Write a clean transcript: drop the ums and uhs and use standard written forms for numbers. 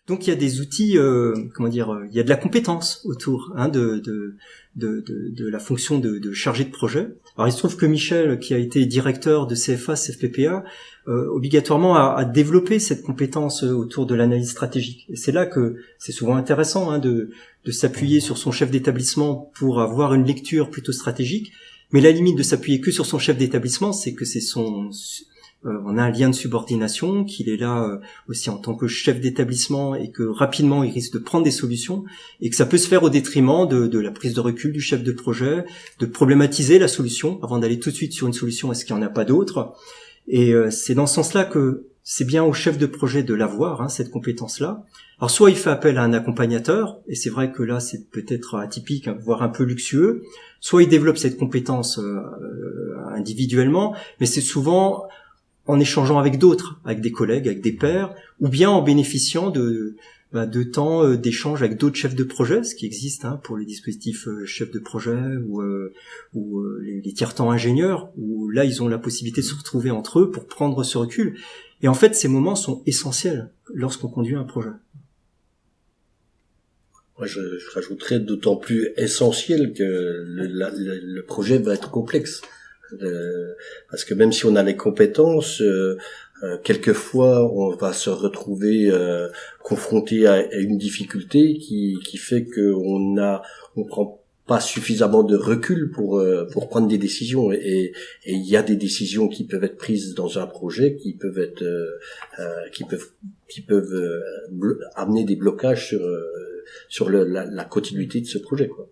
Donc il y a des outils, il y a de la compétence autour de la fonction de chargé de projet. Alors il se trouve que Michel, qui a été directeur de CFA, CFPPA, obligatoirement a développé cette compétence autour de l'analyse stratégique. Et c'est là que c'est souvent intéressant de s'appuyer sur son chef d'établissement pour avoir une lecture plutôt stratégique. Mais la limite de s'appuyer que sur son chef d'établissement, c'est que c'est on a un lien de subordination, qu'il est là aussi en tant que chef d'établissement et que rapidement il risque de prendre des solutions et que ça peut se faire au détriment de la prise de recul du chef de projet, de problématiser la solution avant d'aller tout de suite sur une solution, est-ce qu'il n'y en a pas d'autre. Et c'est dans ce sens-là que c'est bien au chef de projet de l'avoir, cette compétence-là. Alors soit il fait appel à un accompagnateur, et c'est vrai que là c'est peut-être atypique, voire un peu luxueux, soit il développe cette compétence individuellement, mais c'est souvent en échangeant avec d'autres, avec des collègues, avec des pairs, ou bien en bénéficiant de temps d'échange avec d'autres chefs de projet, ce qui existe pour les dispositifs chefs de projet ou les tiers-temps ingénieurs, où là ils ont la possibilité de se retrouver entre eux pour prendre ce recul. Et en fait, ces moments sont essentiels lorsqu'on conduit un projet. Moi, je rajouterais d'autant plus essentiel que le projet va être complexe. Parce que même si on a les compétences, quelquefois on va se retrouver confronté à une difficulté qui fait que on prend pas suffisamment de recul pour prendre des décisions, et il y a des décisions qui peuvent être prises dans un projet qui peuvent amener des blocages sur la continuité de ce projet, quoi.